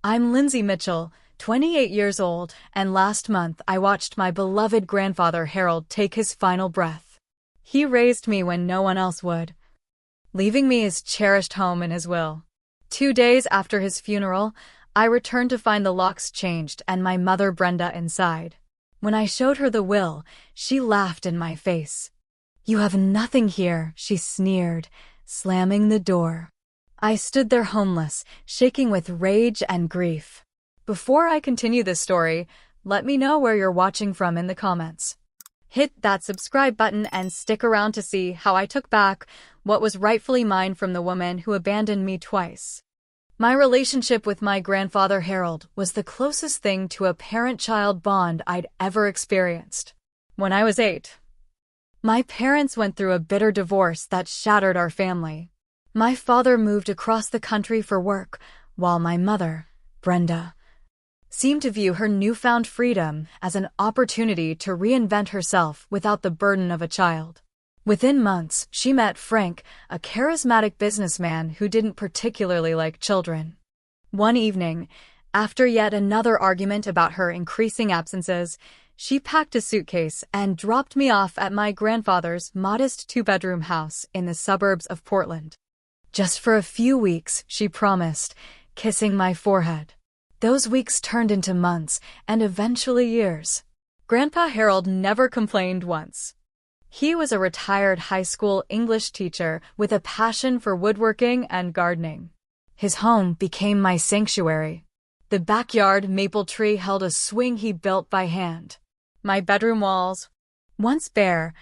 I'm Lindsay Mitchell, 28 years old, and last month I watched my beloved grandfather Harold take his final breath. He raised me when no one else would, leaving me his cherished home in his will. 2 days after his funeral, I returned to find the locks changed and my mother Brenda inside. When I showed her the will, she laughed in my face. "You have nothing here," she sneered, slamming the door. I stood there homeless, shaking with rage and grief. Before I continue this story, let me know where you're watching from in the comments. Hit that subscribe button and stick around to see how I took back what was rightfully mine from the woman who abandoned me twice. My relationship with my grandfather Harold was the closest thing to a parent-child bond I'd ever experienced. When I was 8, my parents went through a bitter divorce that shattered our family. My father moved across the country for work, while my mother, Brenda, seemed to view her newfound freedom as an opportunity to reinvent herself without the burden of a child. Within months, she met Frank, a charismatic businessman who didn't particularly like children. One evening, after yet another argument about her increasing absences, she packed a suitcase and dropped me off at my grandfather's modest two-bedroom house in the suburbs of Portland. Just for a few weeks, she promised, kissing my forehead. Those weeks turned into months and eventually years. Grandpa Harold never complained once. He was a retired high school English teacher with a passion for woodworking and gardening. His home became my sanctuary. The backyard maple tree held a swing he built by hand. My bedroom walls, once bare,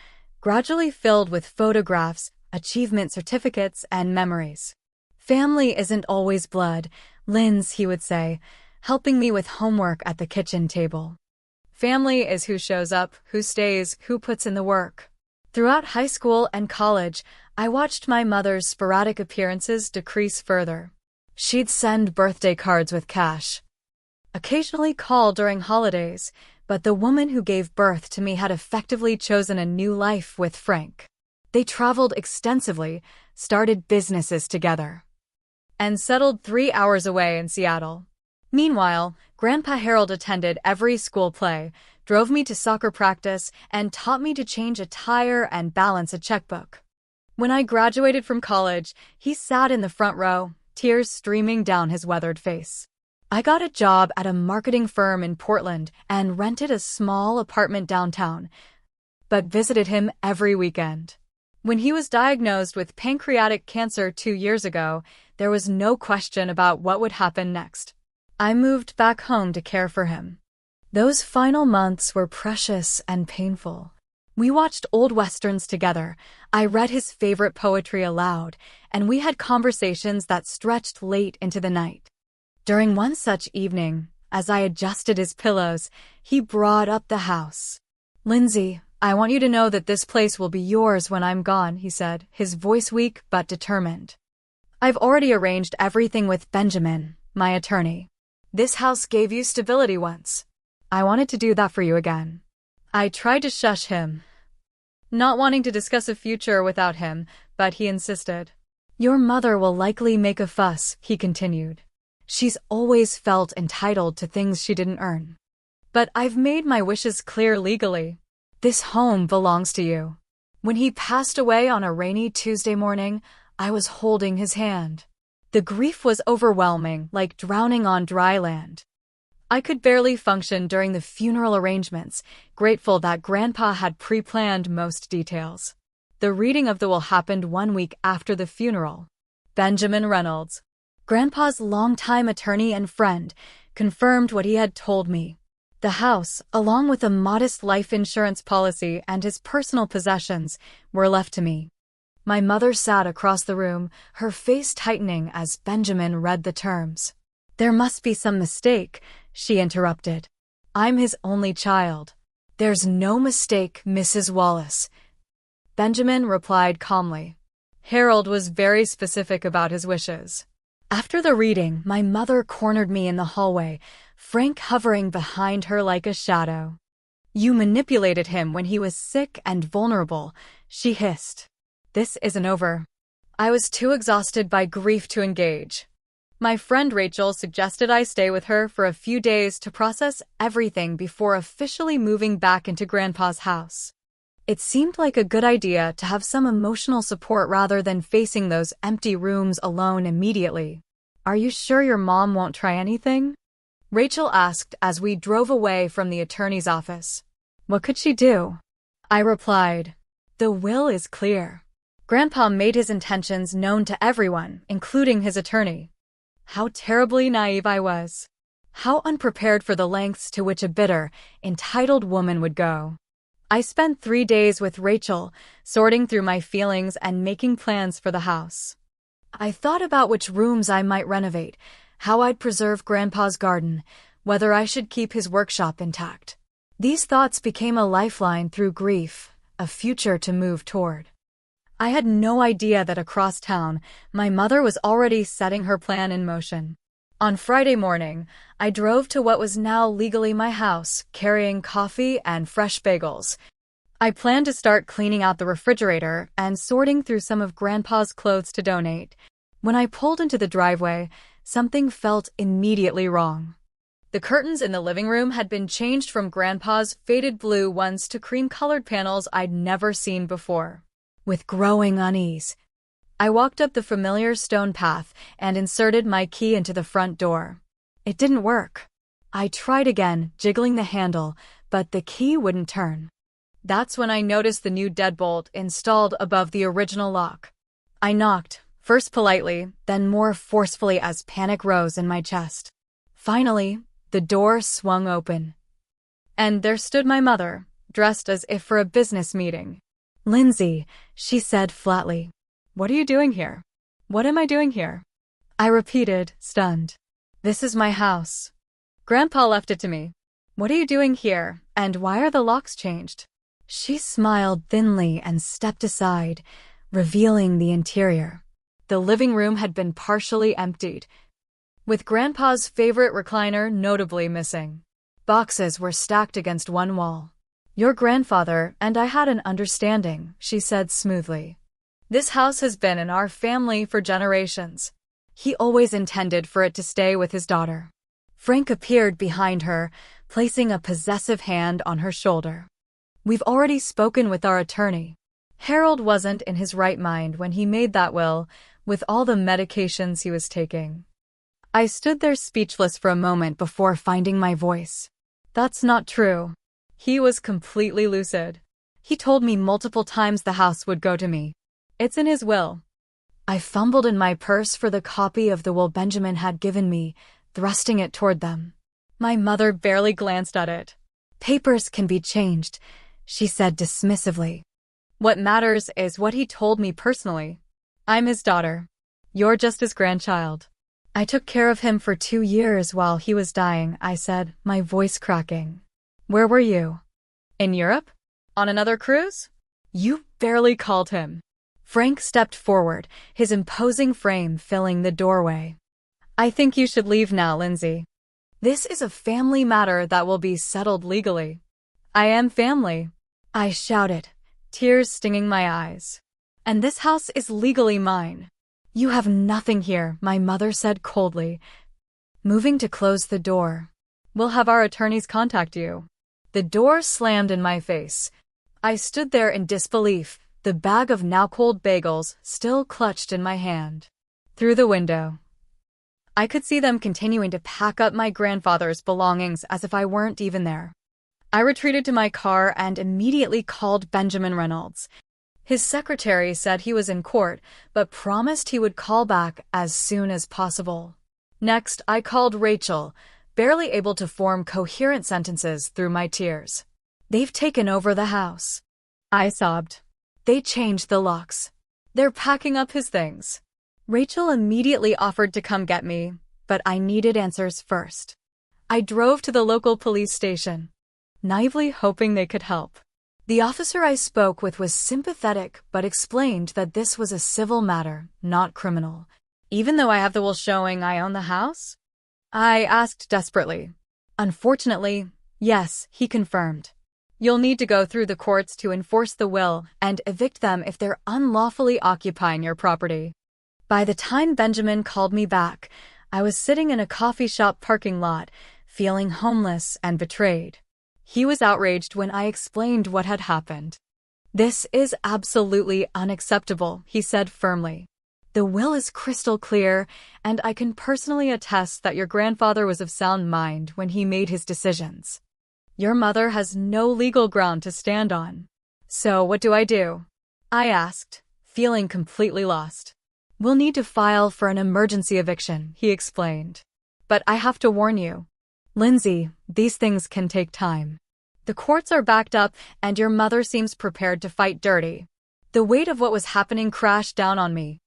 gradually filled with photographs, achievement certificates, and memories. "Family isn't always blood, Linz," he would say, helping me with homework at the kitchen table. "Family is who shows up, who stays, who puts in the work." Throughout high school and college, I watched my mother's sporadic appearances decrease further. She'd send birthday cards with cash, occasionally call during holidays, but the woman who gave birth to me had effectively chosen a new life with Frank. They traveled extensively, started businesses together, and settled 3 hours away in Seattle. Meanwhile, Grandpa Harold attended every school play, drove me to soccer practice, and taught me to change a tire and balance a checkbook. When I graduated from college, he sat in the front row, tears streaming down his weathered face. I got a job at a marketing firm in Portland and rented a small apartment downtown, but visited him every weekend. When he was diagnosed with pancreatic cancer 2 years ago, there was no question about what would happen next. I moved back home to care for him. Those final months were precious and painful. We watched old westerns together, I read his favorite poetry aloud, and we had conversations that stretched late into the night. During one such evening, as I adjusted his pillows, he brought up the house. "Lindsay, I want you to know that this place will be yours when I'm gone," he said, his voice weak but determined. "I've already arranged everything with Benjamin, my attorney. This house gave you stability once. I wanted to do that for you again." I tried to shush him, not wanting to discuss a future without him, but he insisted. "Your mother will likely make a fuss," he continued. "She's always felt entitled to things she didn't earn. But I've made my wishes clear legally. This home belongs to you." When he passed away on a rainy Tuesday morning, I was holding his hand. The grief was overwhelming, like drowning on dry land. I could barely function during the funeral arrangements, grateful that Grandpa had pre-planned most details. The reading of the will happened 1 week after the funeral. Benjamin Reynolds, Grandpa's longtime attorney and friend, confirmed what he had told me. The house, along with a modest life insurance policy and his personal possessions, were left to me. My mother sat across the room, her face tightening as Benjamin read the terms. "There must be some mistake," she interrupted. "I'm his only child." "There's no mistake, Mrs. Wallace," Benjamin replied calmly. Harold was very specific about his wishes. After the reading, my mother cornered me in the hallway, Frank hovering behind her like a shadow. "You manipulated him when he was sick and vulnerable," she hissed. "This isn't over." I was too exhausted by grief to engage. My friend Rachel suggested I stay with her for a few days to process everything before officially moving back into Grandpa's house. It seemed like a good idea to have some emotional support rather than facing those empty rooms alone immediately. "Are you sure your mom won't try anything?" Rachel asked as we drove away from the attorney's office. "What could she do?" I replied. "The will is clear. Grandpa made his intentions known to everyone, including his attorney." How terribly naive I was. How unprepared for the lengths to which a bitter, entitled woman would go. I spent 3 days with Rachel, sorting through my feelings and making plans for the house. I thought about which rooms I might renovate, how I'd preserve Grandpa's garden, whether I should keep his workshop intact. These thoughts became a lifeline through grief, a future to move toward. I had no idea that across town, my mother was already setting her plan in motion. On Friday morning, I drove to what was now legally my house, carrying coffee and fresh bagels. I planned to start cleaning out the refrigerator and sorting through some of Grandpa's clothes to donate. When I pulled into the driveway, something felt immediately wrong. The curtains in the living room had been changed from Grandpa's faded blue ones to cream-colored panels I'd never seen before. With growing unease, I walked up the familiar stone path and inserted my key into the front door. It didn't work. I tried again, jiggling the handle, but the key wouldn't turn. That's when I noticed the new deadbolt installed above the original lock. I knocked, first politely, then more forcefully as panic rose in my chest. Finally, the door swung open. And there stood my mother, dressed as if for a business meeting. "Lindsay," she said flatly. "What are you doing here?" "What am I doing here?" I repeated, stunned. "This is my house. Grandpa left it to me. What are you doing here, and why are the locks changed?" She smiled thinly and stepped aside, revealing the interior. The living room had been partially emptied, with Grandpa's favorite recliner notably missing. Boxes were stacked against one wall. "Your grandfather and I had an understanding," she said smoothly. "This house has been in our family for generations. He always intended for it to stay with his daughter." Frank appeared behind her, placing a possessive hand on her shoulder. "We've already spoken with our attorney. Harold wasn't in his right mind when he made that will, with all the medications he was taking." I stood there speechless for a moment before finding my voice. "That's not true." He was completely lucid. "He told me multiple times the house would go to me. It's in his will." I fumbled in my purse for the copy of the will Benjamin had given me, thrusting it toward them. My mother barely glanced at it. "Papers can be changed," she said dismissively. "What matters is what he told me personally. I'm his daughter. You're just his grandchild." "I took care of him for 2 years while he was dying," I said, my voice cracking. "Where were you?" "In Europe? On another cruise?" "You barely called him." Frank stepped forward, his imposing frame filling the doorway. "I think you should leave now, Lindsay. This is a family matter that will be settled legally." "I am family," I shouted, tears stinging my eyes. "And this house is legally mine." "You have nothing here," my mother said coldly, moving to close the door. "We'll have our attorneys contact you." The door slammed in my face. I stood there in disbelief, the bag of now-cold bagels still clutched in my hand. Through the window, I could see them continuing to pack up my grandfather's belongings as if I weren't even there. I retreated to my car and immediately called Benjamin Reynolds. His secretary said he was in court, but promised he would call back as soon as possible. Next, I called Rachel, barely able to form coherent sentences through my tears. "They've taken over the house," I sobbed. "They changed the locks. They're packing up his things." Rachel immediately offered to come get me, but I needed answers first. I drove to the local police station, naively hoping they could help. The officer I spoke with was sympathetic but explained that this was a civil matter, not criminal. "Even though I have the will showing I own the house?" I asked desperately. "Unfortunately, yes," he confirmed. "You'll need to go through the courts to enforce the will and evict them if they're unlawfully occupying your property." By the time Benjamin called me back, I was sitting in a coffee shop parking lot, feeling homeless and betrayed. He was outraged when I explained what had happened. "This is absolutely unacceptable," he said firmly. "The will is crystal clear, and I can personally attest that your grandfather was of sound mind when he made his decisions. Your mother has no legal ground to stand on." "So what do I do?" I asked, feeling completely lost. "We'll need to file for an emergency eviction," he explained. "But I have to warn you, Lindsay, these things can take time. The courts are backed up, and your mother seems prepared to fight dirty." The weight of what was happening crashed down on me.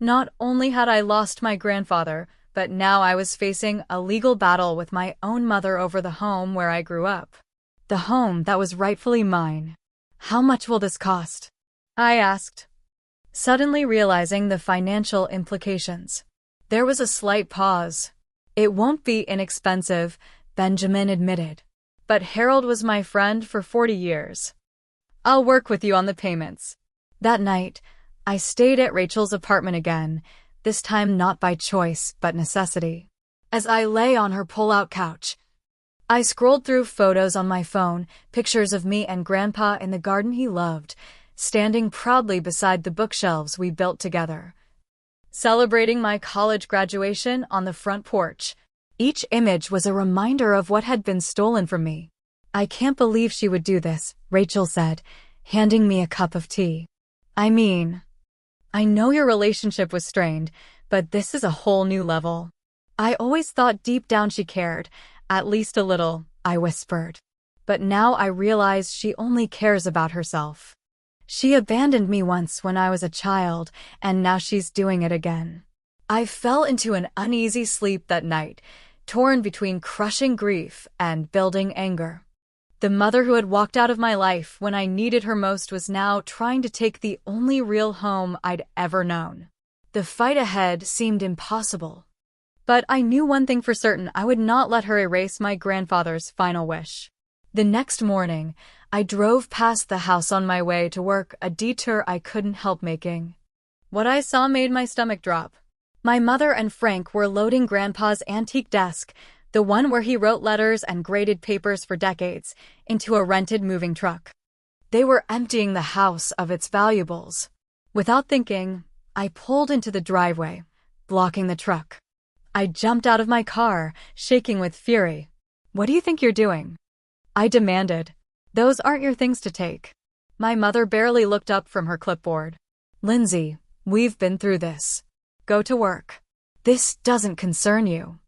Not only had I lost my grandfather, but now I was facing a legal battle with my own mother over the home where I grew up. The home that was rightfully mine. "How much will this cost?" I asked, suddenly realizing the financial implications. There was a slight pause. "It won't be inexpensive," Benjamin admitted. "But Harold was my friend for 40 years. I'll work with you on the payments." That night, I stayed at Rachel's apartment again, this time not by choice but necessity. As I lay on her pull-out couch, I scrolled through photos on my phone, pictures of me and Grandpa in the garden he loved, standing proudly beside the bookshelves we built together, celebrating my college graduation on the front porch. Each image was a reminder of what had been stolen from me. "I can't believe she would do this," Rachel said, handing me a cup of tea. "I mean, I know your relationship was strained, but this is a whole new level." "I always thought deep down she cared, at least a little," I whispered. "But now I realize she only cares about herself. She abandoned me once when I was a child, and now she's doing it again." I fell into an uneasy sleep that night, torn between crushing grief and building anger. The mother who had walked out of my life when I needed her most was now trying to take the only real home I'd ever known. The fight ahead seemed impossible. But I knew one thing for certain: I would not let her erase my grandfather's final wish. The next morning, I drove past the house on my way to work, a detour I couldn't help making. What I saw made my stomach drop. My mother and Frank were loading Grandpa's antique desk, the one where he wrote letters and graded papers for decades, into a rented moving truck. They were emptying the house of its valuables. Without thinking, I pulled into the driveway, blocking the truck. I jumped out of my car, shaking with fury. "What do you think you're doing?" I demanded. "Those aren't your things to take." My mother barely looked up from her clipboard. "Lindsay, we've been through this. Go to work. This doesn't concern you."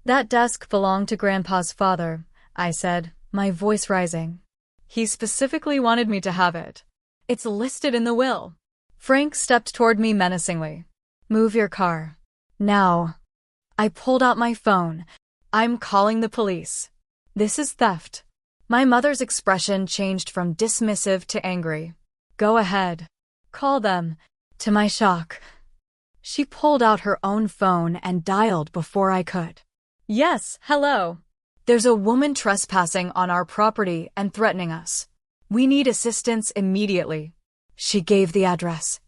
"That desk belonged to Grandpa's father," I said, my voice rising. "He specifically wanted me to have it. It's listed in the will." Frank stepped toward me menacingly. "Move your car. Now." I pulled out my phone. "I'm calling the police. This is theft." My mother's expression changed from dismissive to angry. "Go ahead. Call them." To my shock, she pulled out her own phone and dialed before I could. "Yes, hello. There's a woman trespassing on our property and threatening us. We need assistance immediately." She gave the address,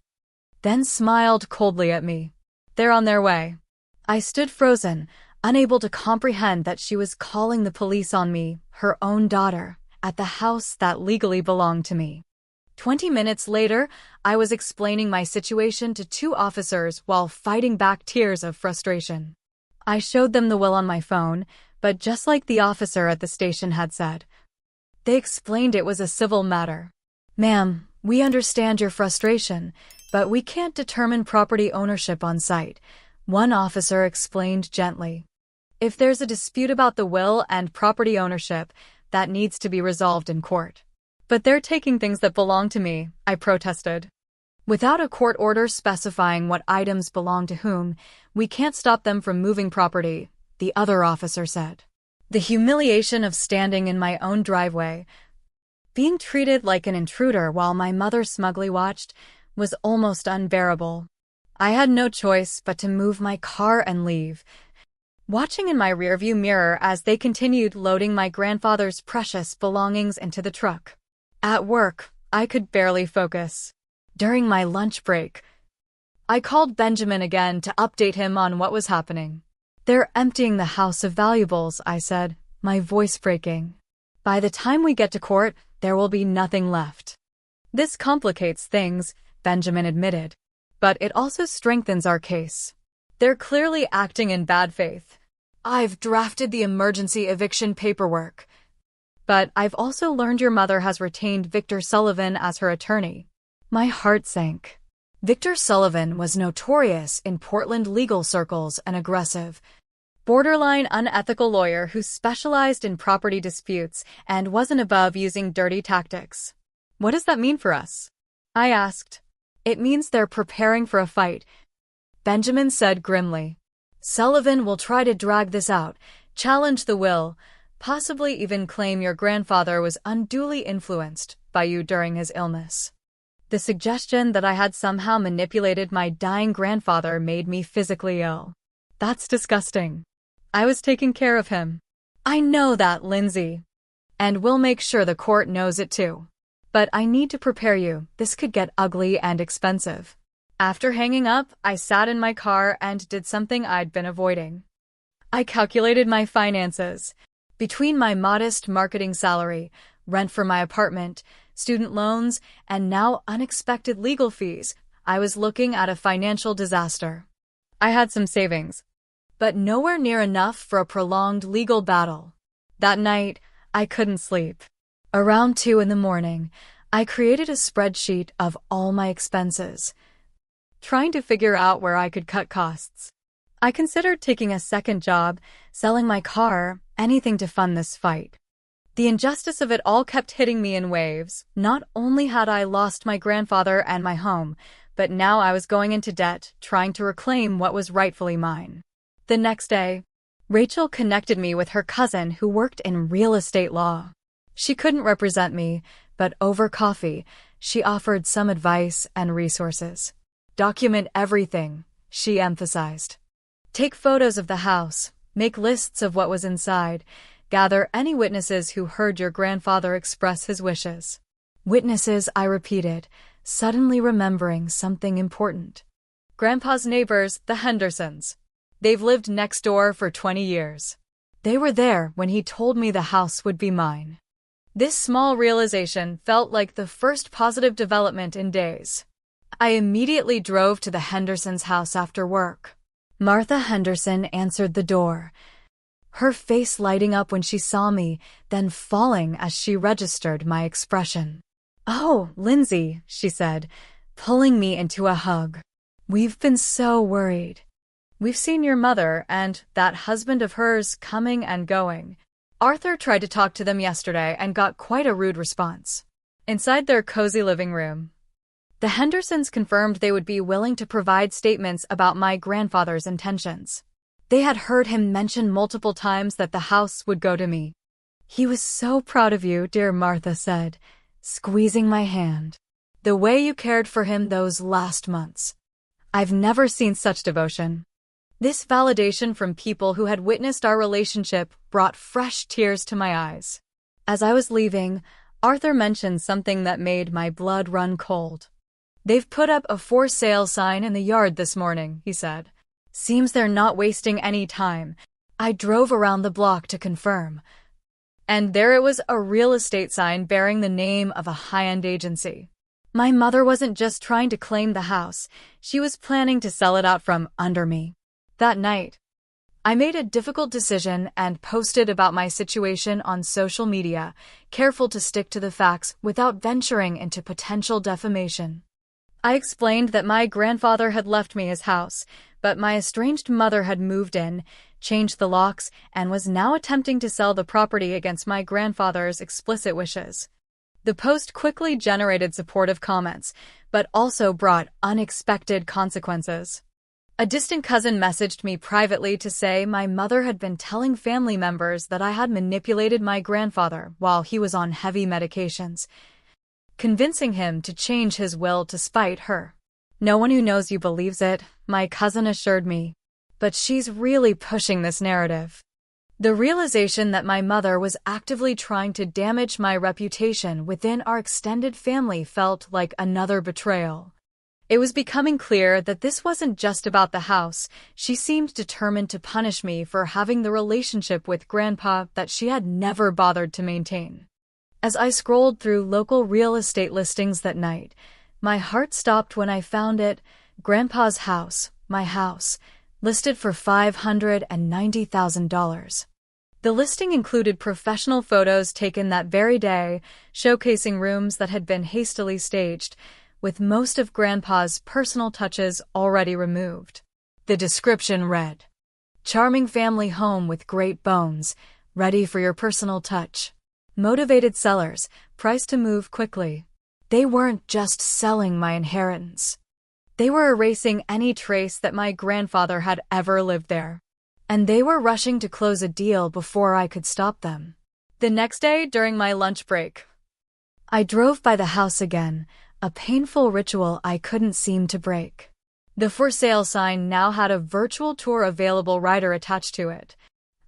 then smiled coldly at me. "They're on their way." I stood frozen, unable to comprehend that she was calling the police on me, her own daughter, at the house that legally belonged to me. 20 minutes later, I was explaining my situation to 2 officers while fighting back tears of frustration. I showed them the will on my phone, but just like the officer at the station had said, they explained it was a civil matter. "Ma'am, we understand your frustration, but we can't determine property ownership on site," one officer explained gently. "If there's a dispute about the will and property ownership, that needs to be resolved in court." "But they're taking things that belong to me," I protested. "Without a court order specifying what items belong to whom, we can't stop them from moving property," the other officer said. The humiliation of standing in my own driveway, being treated like an intruder while my mother smugly watched, was almost unbearable. I had no choice but to move my car and leave, watching in my rearview mirror as they continued loading my grandfather's precious belongings into the truck. At work, I could barely focus. During my lunch break, I called Benjamin again to update him on what was happening. They're emptying the house of valuables, I said, my voice breaking. By the time we get to court, there will be nothing left. This complicates things, Benjamin admitted. But it also strengthens our case. They're clearly acting in bad faith. I've drafted the emergency eviction paperwork. But I've also learned your mother has retained Victor Sullivan as her attorney. My heart sank. Victor Sullivan was notorious in Portland legal circles, an aggressive, borderline unethical lawyer who specialized in property disputes and wasn't above using dirty tactics. What does that mean for us? I asked. It means they're preparing for a fight, Benjamin said grimly. Sullivan will try to drag this out, challenge the will, possibly even claim your grandfather was unduly influenced by you during his illness. The suggestion that I had somehow manipulated my dying grandfather made me physically ill. That's disgusting. I was taking care of him. I know that, Lindsay. And we'll make sure the court knows it too. But I need to prepare you, this could get ugly and expensive. After hanging up, I sat in my car and did something I'd been avoiding. I calculated my finances. Between my modest marketing salary, rent for my apartment, student loans, and now unexpected legal fees, I was looking at a financial disaster. I had some savings, but nowhere near enough for a prolonged legal battle. That night, I couldn't sleep. Around 2 a.m, I created a spreadsheet of all my expenses, trying to figure out where I could cut costs. I considered taking a second job, selling my car, anything to fund this fight. The injustice of it all kept hitting me in waves. Not only had I lost my grandfather and my home, but now I was going into debt, trying to reclaim what was rightfully mine. The next day, Rachel connected me with her cousin who worked in real estate law. She couldn't represent me, but over coffee, she offered some advice and resources. Document everything, she emphasized. Take photos of the house, make lists of what was inside, gather any witnesses who heard your grandfather express his wishes. Witnesses, I repeated, suddenly remembering something important. Grandpa's neighbors, the Hendersons. They've lived next door for 20 years. They were there when he told me the house would be mine. This small realization felt like the first positive development in days. I immediately drove to the Hendersons' house after work. Martha Henderson answered the door, her face lighting up when she saw me, then falling as she registered my expression. "Oh, Lindsay," she said, pulling me into a hug. "We've been so worried. We've seen your mother and that husband of hers coming and going. Arthur tried to talk to them yesterday and got quite a rude response." Inside their cozy living room, the Hendersons confirmed they would be willing to provide statements about my grandfather's intentions. They had heard him mention multiple times that the house would go to me. "He was so proud of you," dear Martha said, squeezing my hand. "The way you cared for him those last months. I've never seen such devotion." This validation from people who had witnessed our relationship brought fresh tears to my eyes. As I was leaving, Arthur mentioned something that made my blood run cold. "They've put up a for sale sign in the yard this morning," he said. "Seems they're not wasting any time." I drove around the block to confirm. And there it was, a real estate sign bearing the name of a high-end agency. My mother wasn't just trying to claim the house, she was planning to sell it out from under me. That night, I made a difficult decision and posted about my situation on social media, careful to stick to the facts without venturing into potential defamation. I explained that my grandfather had left me his house, but my estranged mother had moved in, changed the locks, and was now attempting to sell the property against my grandfather's explicit wishes. The post quickly generated supportive comments, but also brought unexpected consequences. A distant cousin messaged me privately to say my mother had been telling family members that I had manipulated my grandfather while he was on heavy medications, convincing him to change his will to spite her. "No one who knows you believes it," my cousin assured me. "But she's really pushing this narrative." The realization that my mother was actively trying to damage my reputation within our extended family felt like another betrayal. It was becoming clear that this wasn't just about the house. She seemed determined to punish me for having the relationship with Grandpa that she had never bothered to maintain. As I scrolled through local real estate listings that night, my heart stopped when I found it, Grandpa's house, my house, listed for $590,000. The listing included professional photos taken that very day, showcasing rooms that had been hastily staged, with most of Grandpa's personal touches already removed. The description read, "Charming family home with great bones, ready for your personal touch. Motivated sellers, priced to move quickly." They weren't just selling my inheritance. They were erasing any trace that my grandfather had ever lived there. And they were rushing to close a deal before I could stop them. The next day, during my lunch break, I drove by the house again, a painful ritual I couldn't seem to break. The for sale sign now had a virtual tour available rider attached to it.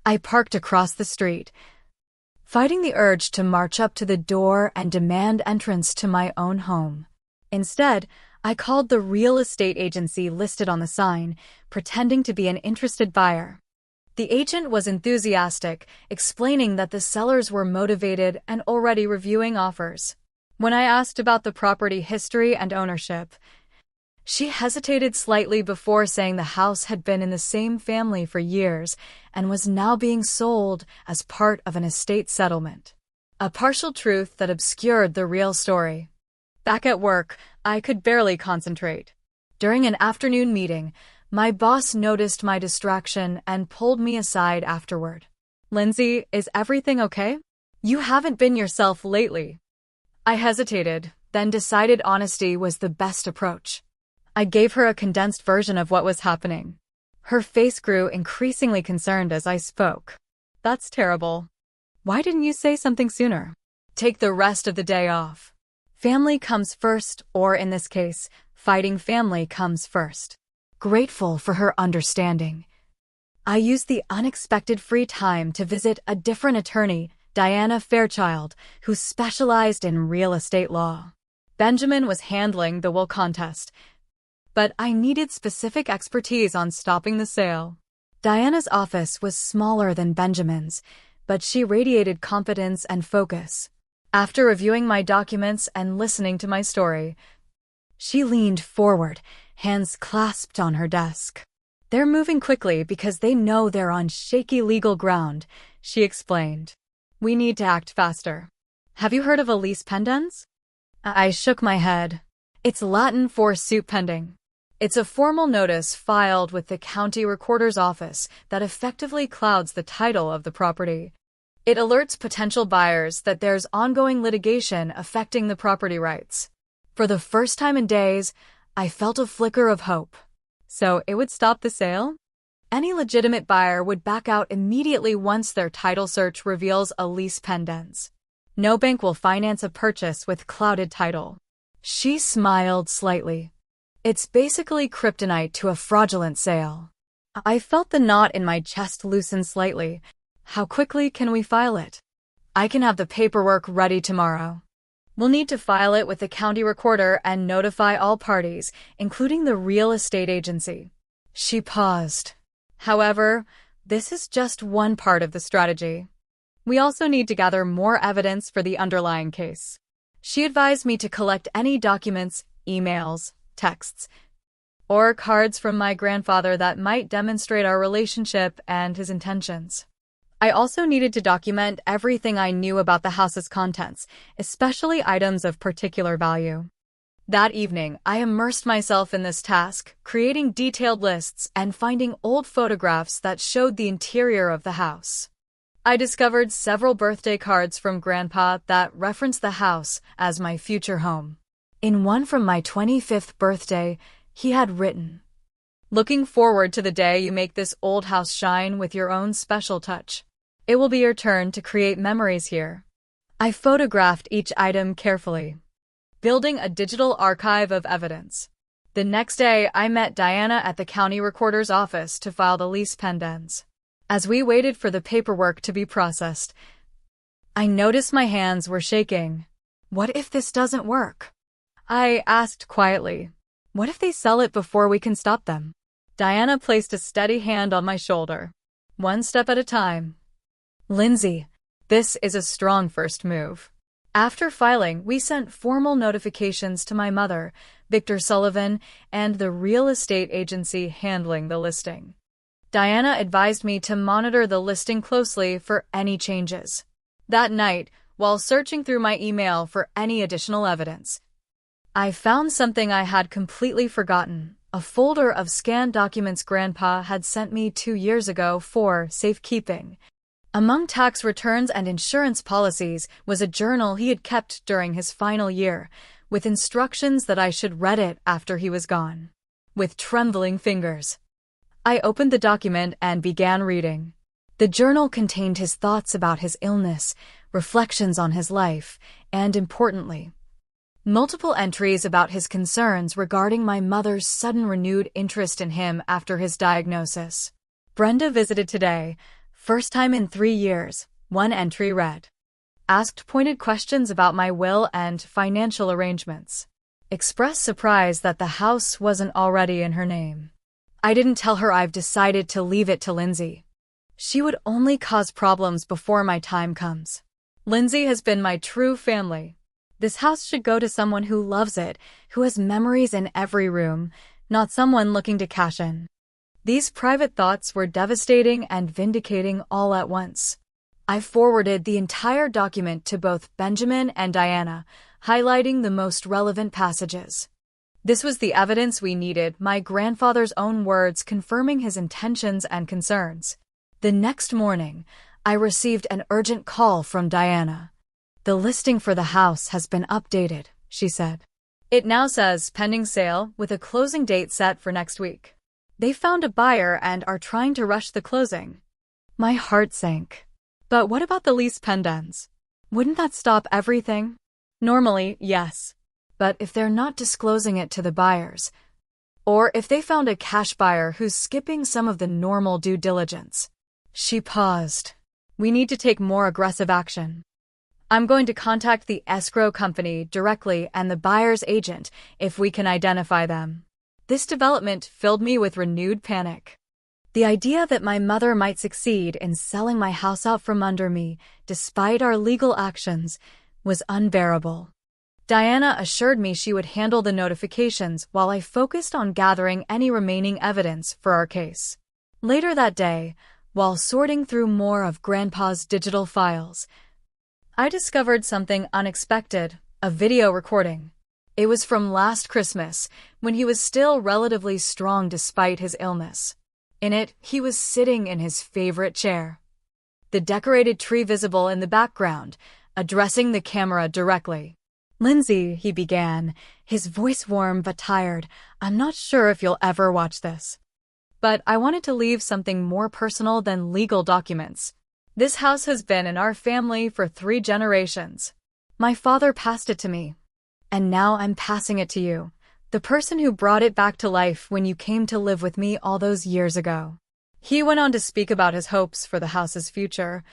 I parked across the street, fighting the urge to march up to the door and demand entrance to my own home. Instead, I called the real estate agency listed on the sign, pretending to be an interested buyer. The agent was enthusiastic, explaining that the sellers were motivated and already reviewing offers. When I asked about the property history and ownership, she hesitated slightly before saying the house had been in the same family for years and was now being sold as part of an estate settlement. A partial truth that obscured the real story. Back at work, I could barely concentrate. During an afternoon meeting, my boss noticed my distraction and pulled me aside afterward. "Lindsay, is everything okay? You haven't been yourself lately." I hesitated, then decided honesty was the best approach. I gave her a condensed version of what was happening. Her face grew increasingly concerned as I spoke. "That's terrible. Why didn't you say something sooner? Take the rest of the day off. Family comes first, or in this case, fighting family comes first." Grateful for her understanding, I used the unexpected free time to visit a different attorney, Diana Fairchild, who specialized in real estate law. Benjamin was handling the will contest, but I needed specific expertise on stopping the sale. Diana's office was smaller than Benjamin's, but she radiated competence and focus. After reviewing my documents and listening to my story, she leaned forward, hands clasped on her desk. "They're moving quickly because they know they're on shaky legal ground," she explained. "We need to act faster. Have you heard of a lease pendens?" I shook my head. It's Latin for suit pending. It's a formal notice filed with the county recorder's office that effectively clouds the title of the property. It alerts potential buyers that there's ongoing litigation affecting the property rights. For the first time in days, I felt a flicker of hope. So it would stop the sale? Any legitimate buyer would back out immediately once their title search reveals a lease pendens. No bank will finance a purchase with clouded title. She smiled slightly. It's basically kryptonite to a fraudulent sale. I felt the knot in my chest loosen slightly. How quickly can we file it? I can have the paperwork ready tomorrow. We'll need to file it with the county recorder and notify all parties, including the real estate agency. She paused. However, this is just one part of the strategy. We also need to gather more evidence for the underlying case. She advised me to collect any documents, emails, texts, or cards from my grandfather that might demonstrate our relationship and his intentions. I also needed to document everything I knew about the house's contents, especially items of particular value. That evening, I immersed myself in this task, creating detailed lists and finding old photographs that showed the interior of the house. I discovered several birthday cards from Grandpa that referenced the house as my future home. In one from my 25th birthday, he had written, "Looking forward to the day you make this old house shine with your own special touch. It will be your turn to create memories here." I photographed each item carefully, building a digital archive of evidence. The next day, I met Diana at the county recorder's office to file the lease pendens. As we waited for the paperwork to be processed, I noticed my hands were shaking. "What if this doesn't work?" I asked quietly. What if they sell it before we can stop them? Diana placed a steady hand on my shoulder. One step at a time. Lindsay, this is a strong first move. After filing, we sent formal notifications to my mother, Victor Sullivan, and the real estate agency handling the listing. Diana advised me to monitor the listing closely for any changes. That night, while searching through my email for any additional evidence, I found something I had completely forgotten, a folder of scanned documents Grandpa had sent me 2 years ago for safekeeping. Among tax returns and insurance policies was a journal he had kept during his final year, with instructions that I should read it after he was gone. With trembling fingers, I opened the document and began reading. The journal contained his thoughts about his illness, reflections on his life, and, importantly, multiple entries about his concerns regarding my mother's sudden renewed interest in him after his diagnosis. Brenda visited today. First time in 3 years, one entry read. Asked pointed questions about my will and financial arrangements. Expressed surprise that the house wasn't already in her name. I didn't tell her I've decided to leave it to Lindsay. She would only cause problems before my time comes. Lindsay has been my true family. This house should go to someone who loves it, who has memories in every room, not someone looking to cash in. These private thoughts were devastating and vindicating all at once. I forwarded the entire document to both Benjamin and Diana, highlighting the most relevant passages. This was the evidence we needed, my grandfather's own words confirming his intentions and concerns. The next morning, I received an urgent call from Diana. The listing for the house has been updated, she said. It now says pending sale with a closing date set for next week. They found a buyer and are trying to rush the closing. My heart sank. But what about the lease pendants? Wouldn't that stop everything? Normally, yes. But if they're not disclosing it to the buyers, or if they found a cash buyer who's skipping some of the normal due diligence. She paused. We need to take more aggressive action. I'm going to contact the escrow company directly and the buyer's agent if we can identify them. This development filled me with renewed panic. The idea that my mother might succeed in selling my house out from under me, despite our legal actions, was unbearable. Diana assured me she would handle the notifications while I focused on gathering any remaining evidence for our case. Later that day, while sorting through more of Grandpa's digital files, I discovered something unexpected, a video recording. It was from last Christmas, when he was still relatively strong despite his illness. In it, he was sitting in his favorite chair, the decorated tree visible in the background, addressing the camera directly. Lindsay, he began, his voice warm but tired, I'm not sure if you'll ever watch this. But I wanted to leave something more personal than legal documents. This house has been in our family for 3 generations. My father passed it to me. And now I'm passing it to you, the person who brought it back to life when you came to live with me all those years ago. He went on to speak about his hopes for the house's future,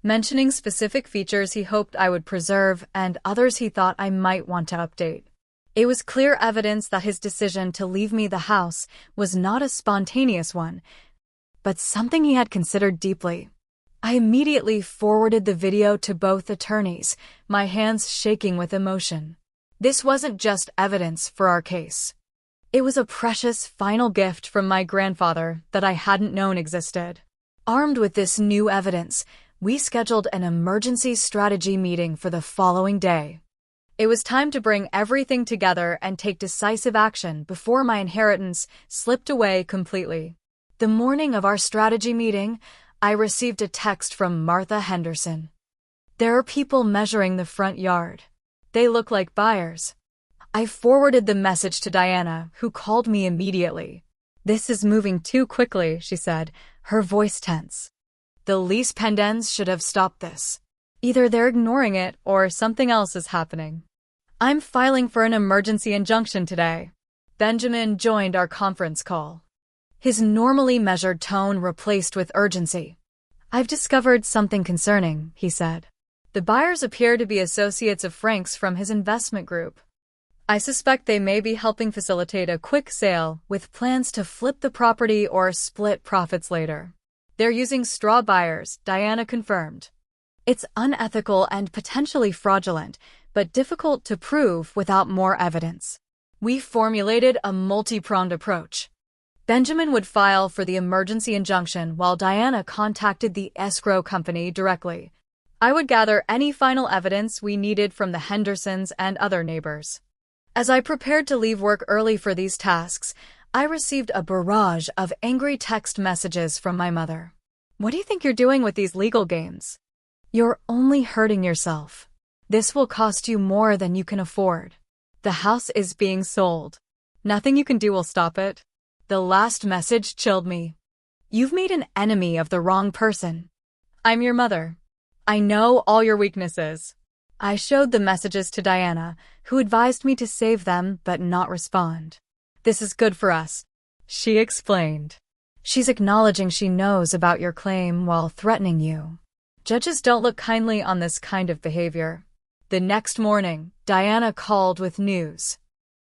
mentioning specific features he hoped I would preserve and others he thought I might want to update. It was clear evidence that his decision to leave me the house was not a spontaneous one, but something he had considered deeply. I immediately forwarded the video to both attorneys, my hands shaking with emotion. This wasn't just evidence for our case. It was a precious final gift from my grandfather that I hadn't known existed. Armed with this new evidence, we scheduled an emergency strategy meeting for the following day. It was time to bring everything together and take decisive action before my inheritance slipped away completely. The morning of our strategy meeting, I received a text from Martha Henderson. There are people measuring the front yard. They look like buyers. I forwarded the message to Diana, who called me immediately. This is moving too quickly, she said, her voice tense. The lease pendants should have stopped this. Either they're ignoring it or something else is happening. I'm filing for an emergency injunction today. Benjamin joined our conference call. His normally measured tone replaced with urgency. I've discovered something concerning, he said. The buyers appear to be associates of Frank's from his investment group. I suspect they may be helping facilitate a quick sale with plans to flip the property or split profits later. They're using straw buyers, Diana confirmed. It's unethical and potentially fraudulent, but difficult to prove without more evidence. We formulated a multi-pronged approach. Benjamin would file for the emergency injunction while Diana contacted the escrow company directly. I would gather any final evidence we needed from the Hendersons and other neighbors. As I prepared to leave work early for these tasks, I received a barrage of angry text messages from my mother. "What do you think you're doing with these legal games? You're only hurting yourself. This will cost you more than you can afford. The house is being sold. Nothing you can do will stop it." The last message chilled me. "You've made an enemy of the wrong person. I'm your mother. I know all your weaknesses." I showed the messages to Diana, who advised me to save them but not respond. "This is good for us," she explained. "She's acknowledging she knows about your claim while threatening you. Judges don't look kindly on this kind of behavior." The next morning, Diana called with news.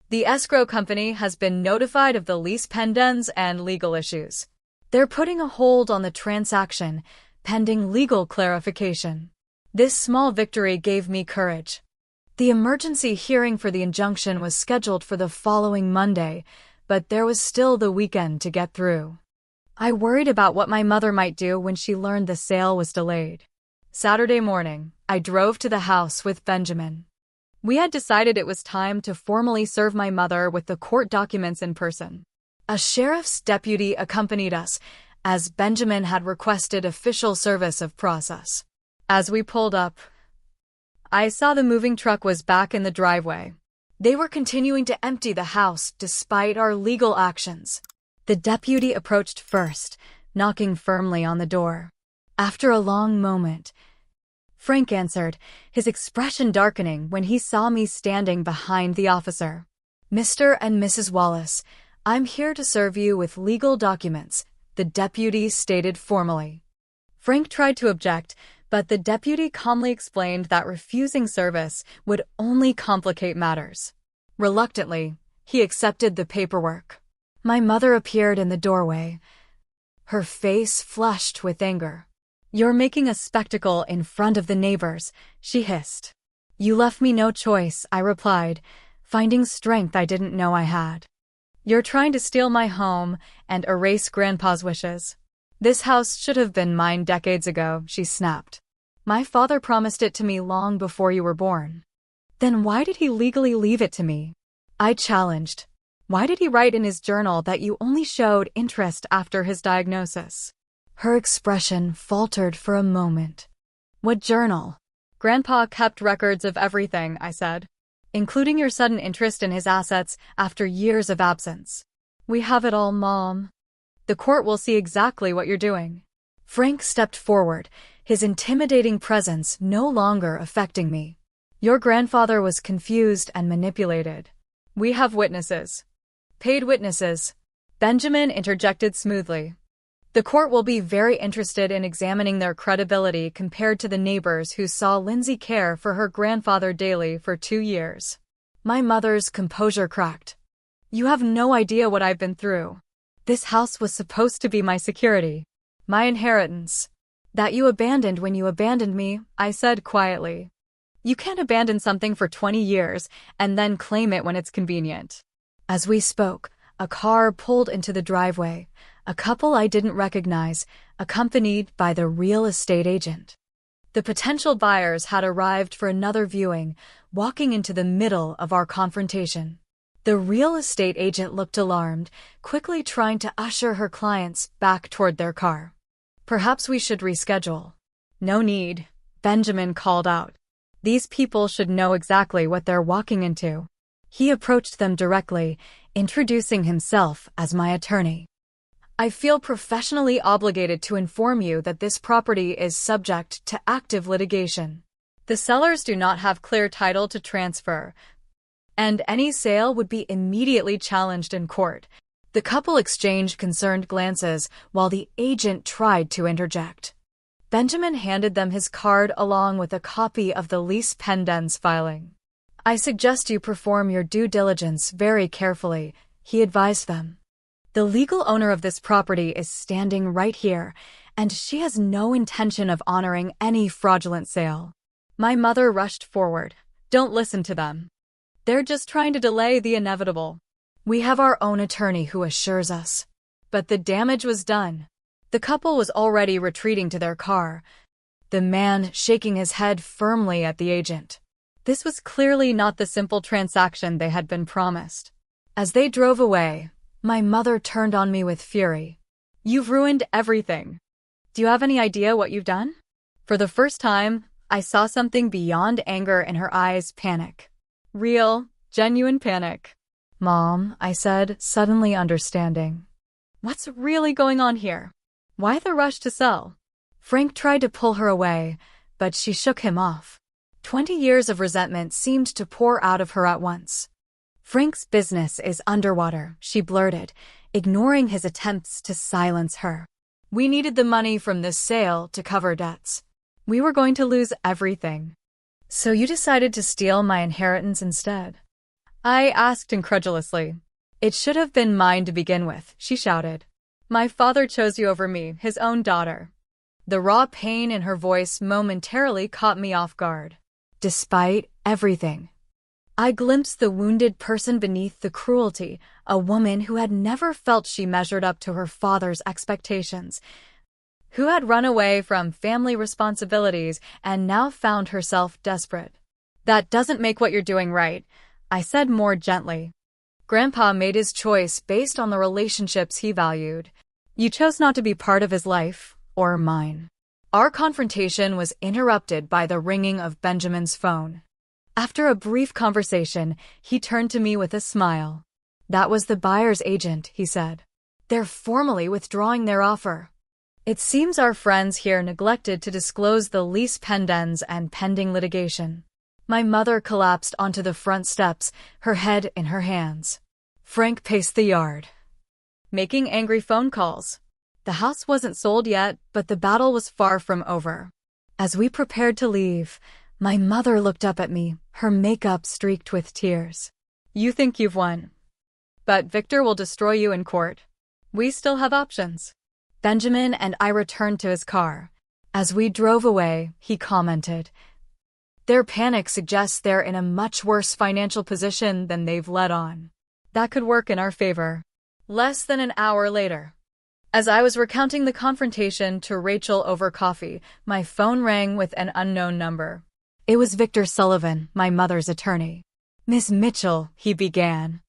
The escrow company has been notified of the lease pendants and legal issues. They're putting a hold on the transaction, pending legal clarification. This small victory gave me courage. The emergency hearing for the injunction was scheduled for the following Monday, but there was still the weekend to get through. I worried about what my mother might do when she learned the sale was delayed. Saturday morning, I drove to the house with Benjamin. We had decided it was time to formally serve my mother with the court documents in person. A sheriff's deputy accompanied us, as Benjamin had requested official service of process. As we pulled up, I saw the moving truck was back in the driveway. They were continuing to empty the house despite our legal actions. The deputy approached first, knocking firmly on the door. After a long moment, Frank answered, his expression darkening when he saw me standing behind the officer. "Mr. and Mrs. Wallace, I'm here to serve you with legal documents," the deputy stated formally. Frank tried to object, but the deputy calmly explained that refusing service would only complicate matters. Reluctantly, he accepted the paperwork. My mother appeared in the doorway, her face flushed with anger. "You're making a spectacle in front of the neighbors," she hissed. "You left me no choice," I replied, finding strength I didn't know I had. "You're trying to steal my home and erase Grandpa's wishes. This house should have been mine decades ago," she snapped. "My father promised it to me long before you were born." "Then why did he legally leave it to me?" I challenged. "Why did he write in his journal that you only showed interest after his diagnosis?" Her expression faltered for a moment. "What journal?" "Grandpa kept records of everything," I said, "including your sudden interest in his assets after years of absence." "We have it all, Mom. The court will see exactly what you're doing." Frank stepped forward, his intimidating presence no longer affecting me. "Your grandfather was confused and manipulated. We have witnesses." "Paid witnesses," Benjamin interjected smoothly. "The court will be very interested in examining their credibility compared to the neighbors who saw Lindsay care for her grandfather daily for 2 years. My mother's composure cracked. "You have no idea what I've been through. This house was supposed to be my security, my inheritance. That you abandoned when you abandoned me," I said quietly. "You can't abandon something for 20 years and then claim it when it's convenient." As we spoke, a car pulled into the driveway, a couple I didn't recognize, accompanied by the real estate agent. The potential buyers had arrived for another viewing, walking into the middle of our confrontation. The real estate agent looked alarmed, quickly trying to usher her clients back toward their car. "Perhaps we should reschedule." "No need," Benjamin called out. "These people should know exactly what they're walking into." He approached them directly, introducing himself as my attorney. "I feel professionally obligated to inform you that this property is subject to active litigation. The sellers do not have clear title to transfer, and any sale would be immediately challenged in court." The couple exchanged concerned glances while the agent tried to interject. Benjamin handed them his card along with a copy of the lease pendants filing. I suggest you perform your due diligence very carefully, he advised them. The legal owner of this property is standing right here, and she has no intention of honoring any fraudulent sale. My mother rushed forward. Don't listen to them. They're just trying to delay the inevitable. We have our own attorney who assures us. But the damage was done. The couple was already retreating to their car, the man shaking his head firmly at the agent. This was clearly not the simple transaction they had been promised. As they drove away, my mother turned on me with fury. You've ruined everything. Do you have any idea what you've done? For the first time, I saw something beyond anger in her eyes: panic. Real, genuine panic. Mom, I said, suddenly understanding. What's really going on here? Why the rush to sell? Frank tried to pull her away, but she shook him off. 20 years of resentment seemed to pour out of her at once. Frank's business is underwater, she blurted, ignoring his attempts to silence her. We needed the money from this sale to cover debts. We were going to lose everything. So you decided to steal my inheritance instead? I asked incredulously. It should have been mine to begin with, she shouted. My father chose you over me, his own daughter. The raw pain in her voice momentarily caught me off guard. Despite everything, I glimpsed the wounded person beneath the cruelty, a woman who had never felt she measured up to her father's expectations, who had run away from family responsibilities and now found herself desperate. That doesn't make what you're doing right, I said more gently. Grandpa made his choice based on the relationships he valued. You chose not to be part of his life, or mine. Our confrontation was interrupted by the ringing of Benjamin's phone. After a brief conversation, he turned to me with a smile. That was the buyer's agent, he said. They're formally withdrawing their offer. It seems our friends here neglected to disclose the lease pendens and pending litigation. My mother collapsed onto the front steps, her head in her hands. Frank paced the yard, making angry phone calls. The house wasn't sold yet, but the battle was far from over. As we prepared to leave, my mother looked up at me, her makeup streaked with tears. You think you've won. But Victor will destroy you in court. We still have options. Benjamin and I returned to his car. As we drove away, he commented, their panic suggests they're in a much worse financial position than they've let on. That could work in our favor. Less than an hour later, as I was recounting the confrontation to Rachel over coffee, my phone rang with an unknown number. It was Victor Sullivan, my mother's attorney. Miss Mitchell, he began,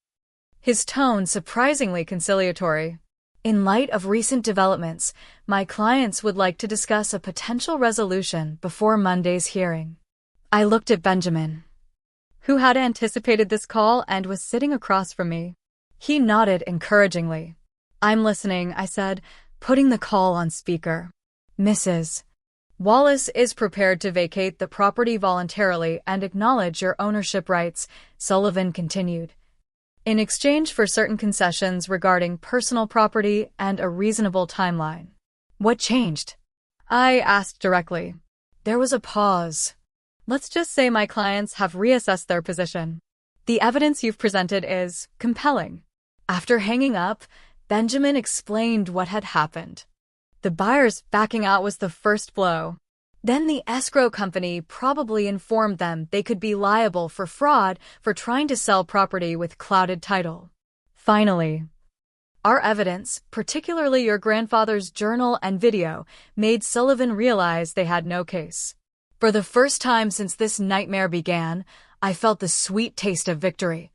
his tone surprisingly conciliatory. In light of recent developments, my clients would like to discuss a potential resolution before Monday's hearing. I looked at Benjamin, who had anticipated this call and was sitting across from me. He nodded encouragingly. I'm listening, I said, putting the call on speaker. Mrs. Wallace is prepared to vacate the property voluntarily and acknowledge your ownership rights, Sullivan continued, in exchange for certain concessions regarding personal property and a reasonable timeline. What changed? I asked directly. There was a pause. Let's just say my clients have reassessed their position. The evidence you've presented is compelling. After hanging up, Benjamin explained what had happened. The buyers backing out was the first blow. Then the escrow company probably informed them they could be liable for fraud for trying to sell property with clouded title. Finally, our evidence, particularly your grandfather's journal and video, made Sullivan realize they had no case. For the first time since this nightmare began, I felt the sweet taste of victory.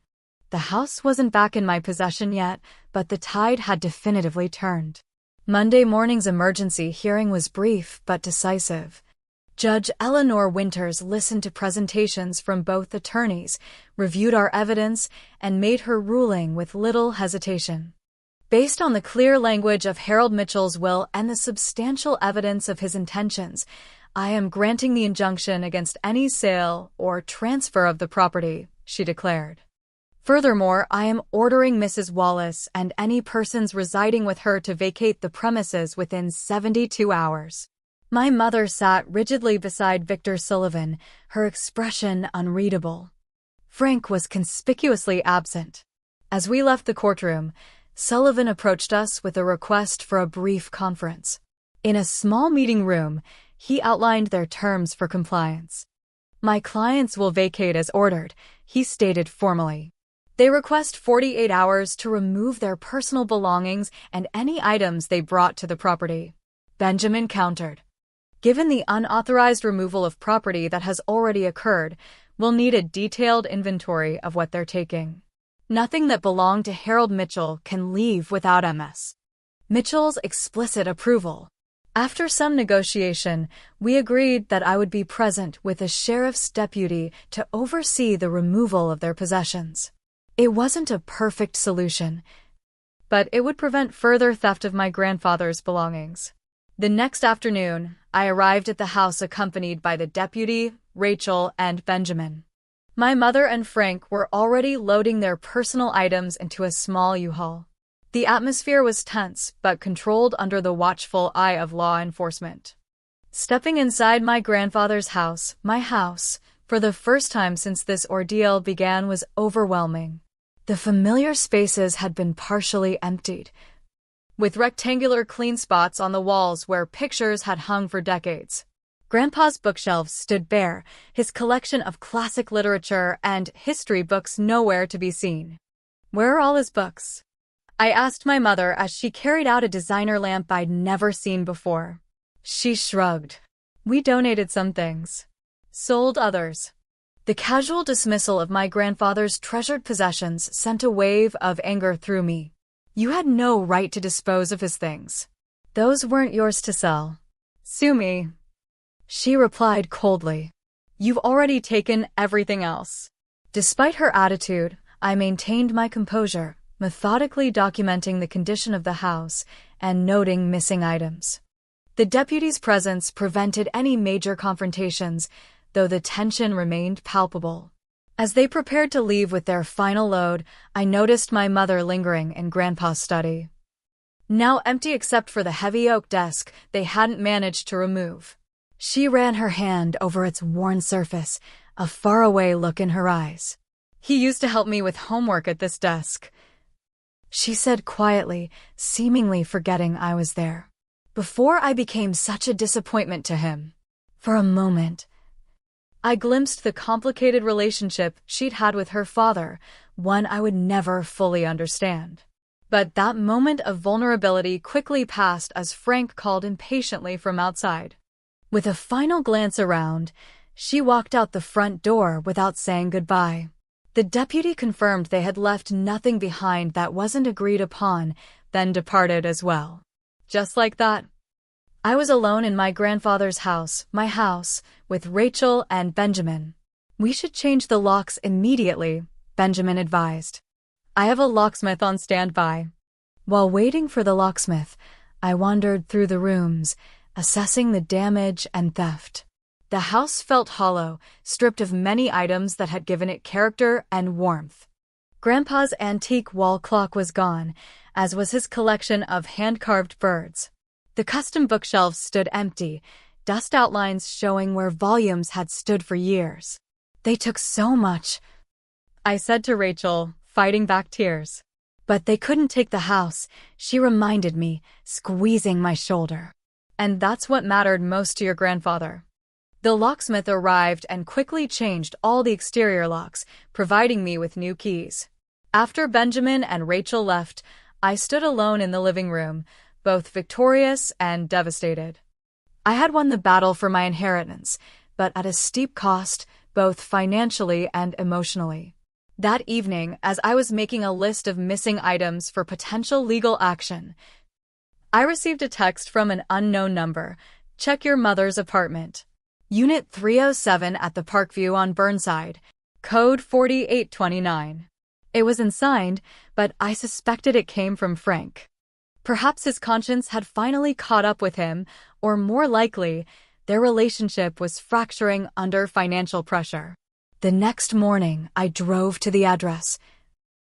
The house wasn't back in my possession yet, but the tide had definitively turned. Monday morning's emergency hearing was brief but decisive. Judge Eleanor Winters listened to presentations from both attorneys, reviewed our evidence, and made her ruling with little hesitation. Based on the clear language of Harold Mitchell's will and the substantial evidence of his intentions, I am granting the injunction against any sale or transfer of the property, she declared. Furthermore, I am ordering Mrs. Wallace and any persons residing with her to vacate the premises within 72 hours. My mother sat rigidly beside Victor Sullivan, her expression unreadable. Frank was conspicuously absent. As we left the courtroom, Sullivan approached us with a request for a brief conference. In a small meeting room, he outlined their terms for compliance. "My clients will vacate as ordered," he stated formally. "They request 48 hours to remove their personal belongings and any items they brought to the property." Benjamin countered. "Given the unauthorized removal of property that has already occurred, we'll need a detailed inventory of what they're taking. Nothing that belonged to Harold Mitchell can leave without MS. Mitchell's explicit approval." After some negotiation, we agreed that I would be present with a sheriff's deputy to oversee the removal of their possessions. It wasn't a perfect solution, but it would prevent further theft of my grandfather's belongings. The next afternoon, I arrived at the house accompanied by the deputy, Rachel, and Benjamin. My mother and Frank were already loading their personal items into a small U-Haul. The atmosphere was tense but controlled under the watchful eye of law enforcement. Stepping inside my grandfather's house, my house, for the first time since this ordeal began was overwhelming. The familiar spaces had been partially emptied, with rectangular clean spots on the walls where pictures had hung for decades. Grandpa's bookshelves stood bare, his collection of classic literature and history books nowhere to be seen. "Where are all his books?" I asked my mother as she carried out a designer lamp I'd never seen before. She shrugged. "We donated some things. Sold others." The casual dismissal of my grandfather's treasured possessions sent a wave of anger through me. "You had no right to dispose of his things. Those weren't yours to sell. Sue me." She replied coldly. "You've already taken everything else." Despite her attitude, I maintained my composure, methodically documenting the condition of the house and noting missing items. The deputy's presence prevented any major confrontations, though the tension remained palpable. As they prepared to leave with their final load, I noticed my mother lingering in Grandpa's study. Now empty except for the heavy oak desk they hadn't managed to remove. She ran her hand over its worn surface, a faraway look in her eyes. "He used to help me with homework at this desk," she said quietly, seemingly forgetting I was there. "Before I became such a disappointment to him." For a moment, I glimpsed the complicated relationship she'd had with her father, one I would never fully understand. But that moment of vulnerability quickly passed as Frank called impatiently from outside. With a final glance around, she walked out the front door without saying goodbye. The deputy confirmed they had left nothing behind that wasn't agreed upon, then departed as well. Just like that, I was alone in my grandfather's house, my house, with Rachel and Benjamin. "We should change the locks immediately," Benjamin advised. "I have a locksmith on standby." While waiting for the locksmith, I wandered through the rooms, assessing the damage and theft. The house felt hollow, stripped of many items that had given it character and warmth. Grandpa's antique wall clock was gone, as was his collection of hand-carved birds. The custom bookshelves stood empty, dust outlines showing where volumes had stood for years. "They took so much," I said to Rachel, fighting back tears. "But they couldn't take the house," she reminded me, squeezing my shoulder. "And that's what mattered most to your grandfather." The locksmith arrived and quickly changed all the exterior locks, providing me with new keys. After Benjamin and Rachel left, I stood alone in the living room, both victorious and devastated. I had won the battle for my inheritance, but at a steep cost, both financially and emotionally. That evening, as I was making a list of missing items for potential legal action, I received a text from an unknown number. "Check your mother's apartment. Unit 307 at the Parkview on Burnside. Code 4829. It was unsigned, but I suspected it came from Frank. Perhaps his conscience had finally caught up with him, or more likely, their relationship was fracturing under financial pressure. The next morning, I drove to the address,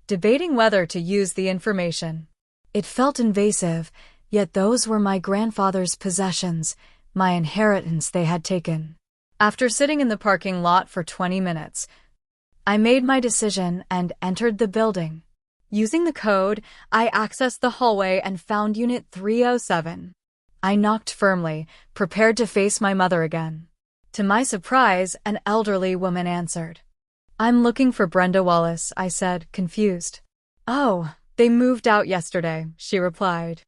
debating whether to use the information. It felt invasive, yet those were my grandfather's possessions, my inheritance they had taken. After sitting in the parking lot for 20 minutes, I made my decision and entered the building. Using the code, I accessed the hallway and found Unit 307. I knocked firmly, prepared to face my mother again. To my surprise, an elderly woman answered. "I'm looking for Brenda Wallace," I said, confused. "Oh, they moved out yesterday," she replied.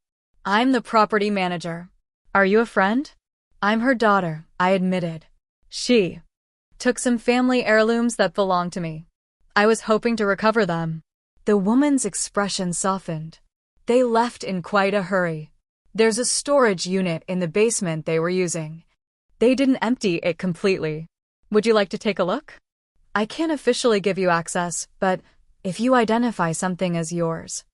"I'm the property manager. Are you a friend?" "I'm her daughter," I admitted. "She took some family heirlooms that belong to me. I was hoping to recover them." The woman's expression softened. "They left in quite a hurry. There's a storage unit in the basement they were using. They didn't empty it completely. Would you like to take a look? I can't officially give you access, but if you identify something as yours."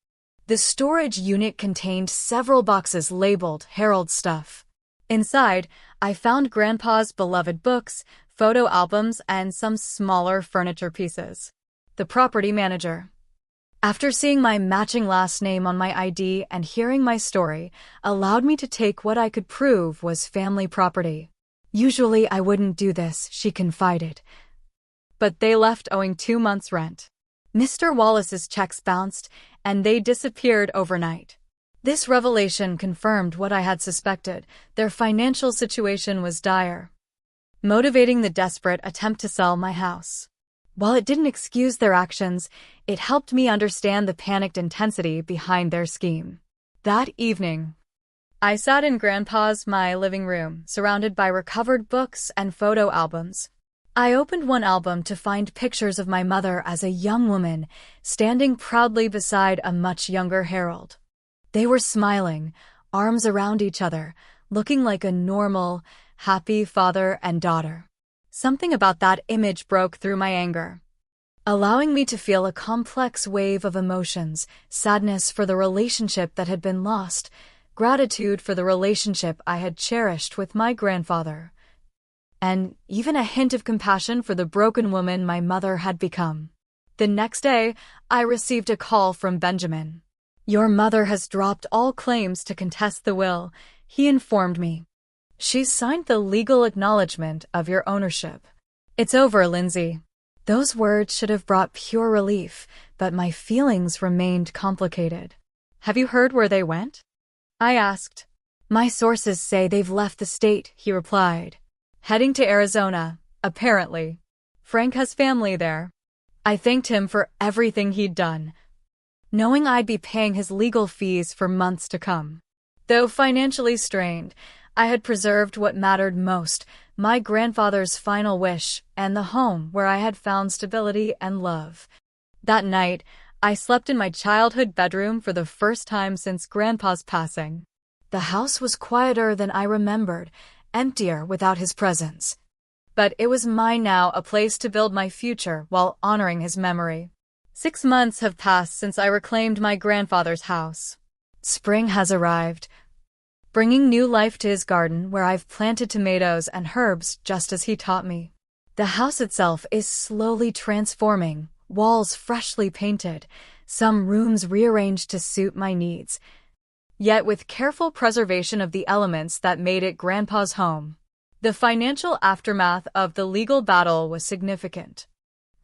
The storage unit contained several boxes labeled Harold stuff. Inside, I found Grandpa's beloved books, photo albums, and some smaller furniture pieces. The property manager. After seeing my matching last name on my ID and hearing my story, allowed me to take what I could prove was family property. "Usually I wouldn't do this," she confided. But they left owing 2 months' rent. Mr. Wallace's checks bounced, and they disappeared overnight. This revelation confirmed what I had suspected. Their financial situation was dire, motivating the desperate attempt to sell my house. While it didn't excuse their actions, it helped me understand the panicked intensity behind their scheme. That evening, I sat in my living room, surrounded by recovered books and photo albums. I opened one album to find pictures of my mother as a young woman, standing proudly beside a much younger Harold. They were smiling, arms around each other, looking like a normal, happy father and daughter. Something about that image broke through my anger, allowing me to feel a complex wave of emotions: sadness for the relationship that had been lost, gratitude for the relationship I had cherished with my grandfather, and even a hint of compassion for the broken woman my mother had become. The next day, I received a call from Benjamin. "Your mother has dropped all claims to contest the will," he informed me. "She's signed the legal acknowledgement of your ownership. It's over, Lindsay." Those words should have brought pure relief, but my feelings remained complicated. "Have you heard where they went?" I asked. "My sources say they've left the state," he replied. "Heading to Arizona, apparently. Frank has family there." I thanked him for everything he'd done, knowing I'd be paying his legal fees for months to come. Though financially strained, I had preserved what mattered most: my grandfather's final wish and the home where I had found stability and love. That night, I slept in my childhood bedroom for the first time since Grandpa's passing. The house was quieter than I remembered, emptier without his presence. But it was mine now, a place to build my future while honoring his memory. 6 months have passed since I reclaimed my grandfather's house. Spring has arrived, bringing new life to his garden where I've planted tomatoes and herbs just as he taught me. The house itself is slowly transforming, walls freshly painted, some rooms rearranged to suit my needs, yet with careful preservation of the elements that made it Grandpa's home. The financial aftermath of the legal battle was significant.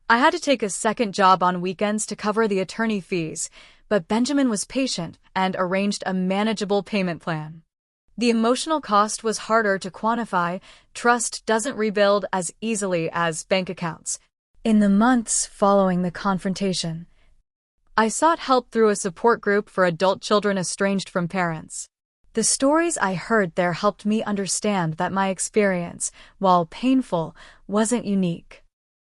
I had to take a second job on weekends to cover the attorney fees, but Benjamin was patient and arranged a manageable payment plan. The emotional cost was harder to quantify. Trust doesn't rebuild as easily as bank accounts. In the months following the confrontation, I sought help through a support group for adult children estranged from parents. The stories I heard there helped me understand that my experience, while painful, wasn't unique.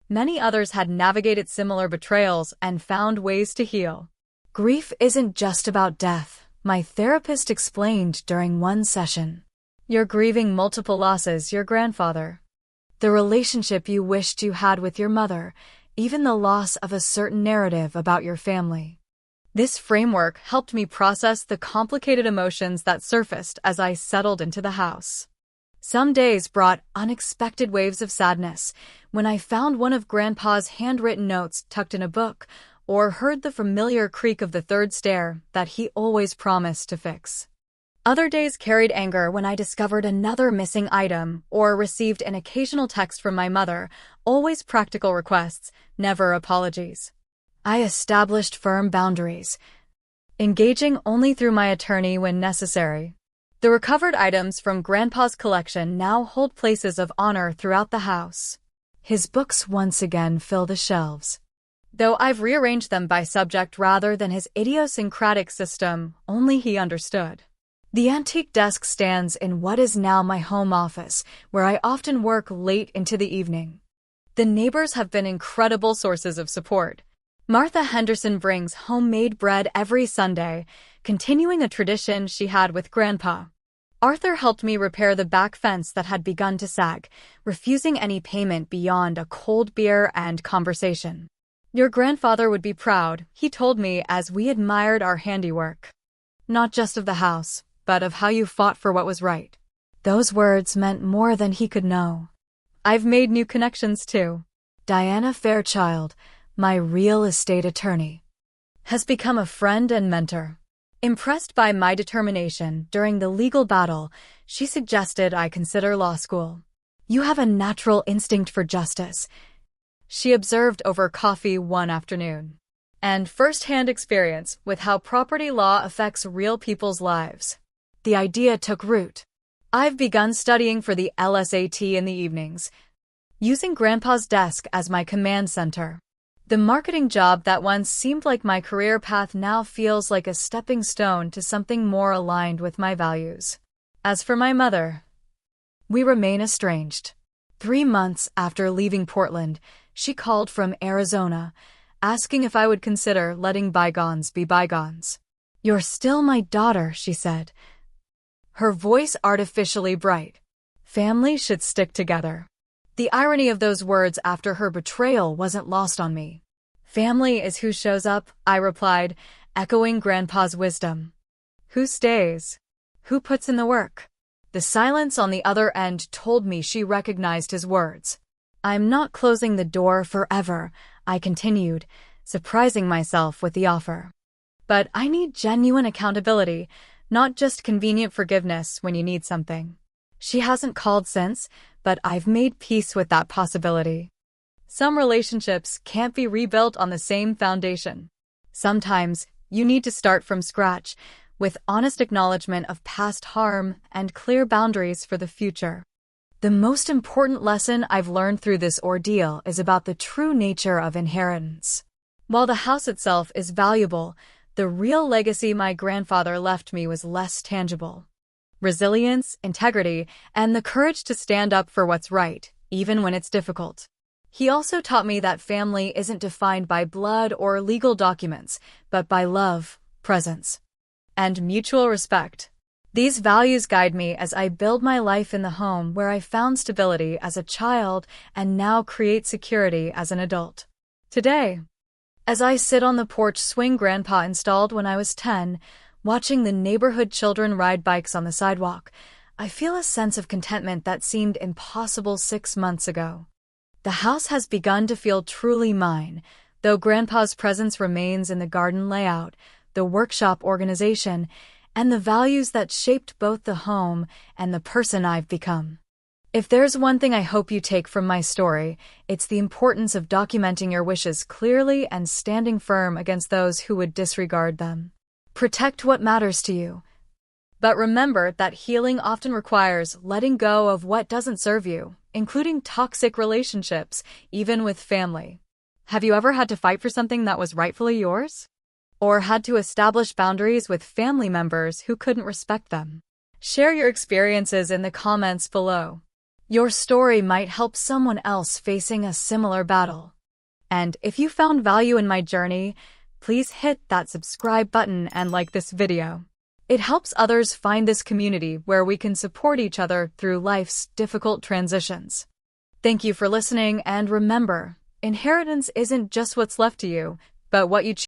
Many others had navigated similar betrayals and found ways to heal. Grief isn't just about death, my therapist explained during one session. You're grieving multiple losses: your grandfather, the relationship you wished you had with your mother, even the loss of a certain narrative about your family. This framework helped me process the complicated emotions that surfaced as I settled into the house. Some days brought unexpected waves of sadness, when I found one of Grandpa's handwritten notes tucked in a book, or heard the familiar creak of the third stair that he always promised to fix. Other days carried anger when I discovered another missing item or received an occasional text from my mother, always practical requests, never apologies. I established firm boundaries, engaging only through my attorney when necessary. The recovered items from Grandpa's collection now hold places of honor throughout the house. His books once again fill the shelves, though I've rearranged them by subject rather than his idiosyncratic system only he understood. The antique desk stands in what is now my home office, where I often work late into the evening. The neighbors have been incredible sources of support. Martha Henderson brings homemade bread every Sunday, continuing a tradition she had with Grandpa. Arthur helped me repair the back fence that had begun to sag, refusing any payment beyond a cold beer and conversation. Your grandfather would be proud, he told me as we admired our handiwork. Not just of the house, but of how you fought for what was right. Those words meant more than he could know. I've made new connections too. Diana Fairchild, my real estate attorney, has become a friend and mentor. Impressed by my determination during the legal battle, she suggested I consider law school. You have a natural instinct for justice, she observed over coffee one afternoon, and first-hand experience with how property law affects real people's lives. The idea took root. I've begun studying for the LSAT in the evenings, using Grandpa's desk as my command center. The marketing job that once seemed like my career path now feels like a stepping stone to something more aligned with my values. As for my mother, we remain estranged. 3 months after leaving Portland, she called from Arizona, asking if I would consider letting bygones be bygones. You're still my daughter, she said, her voice artificially bright. Family should stick together. The irony of those words after her betrayal wasn't lost on me. Family is who shows up, I replied, echoing Grandpa's wisdom. Who stays? Who puts in the work? The silence on the other end told me she recognized his words. I'm not closing the door forever, I continued, surprising myself with the offer. But I need genuine accountability, not just convenient forgiveness when you need something. She hasn't called since, but I've made peace with that possibility. Some relationships can't be rebuilt on the same foundation. Sometimes you need to start from scratch, with honest acknowledgement of past harm and clear boundaries for the future. The most important lesson I've learned through this ordeal is about the true nature of inheritance. While the house itself is valuable, the real legacy my grandfather left me was less tangible. Resilience, integrity, and the courage to stand up for what's right, even when it's difficult. He also taught me that family isn't defined by blood or legal documents, but by love, presence, and mutual respect. These values guide me as I build my life in the home where I found stability as a child and now create security as an adult. Today, as I sit on the porch swing Grandpa installed when I was 10, watching the neighborhood children ride bikes on the sidewalk, I feel a sense of contentment that seemed impossible 6 months ago. The house has begun to feel truly mine, though Grandpa's presence remains in the garden layout, the workshop organization, and the values that shaped both the home and the person I've become. If there's one thing I hope you take from my story, it's the importance of documenting your wishes clearly and standing firm against those who would disregard them. Protect what matters to you. But remember that healing often requires letting go of what doesn't serve you, including toxic relationships, even with family. Have you ever had to fight for something that was rightfully yours? Or had to establish boundaries with family members who couldn't respect them? Share your experiences in the comments below. Your story might help someone else facing a similar battle. And if you found value in my journey, please hit that subscribe button and like this video. It helps others find this community where we can support each other through life's difficult transitions. Thank you for listening, and remember, inheritance isn't just what's left to you, but what you choose.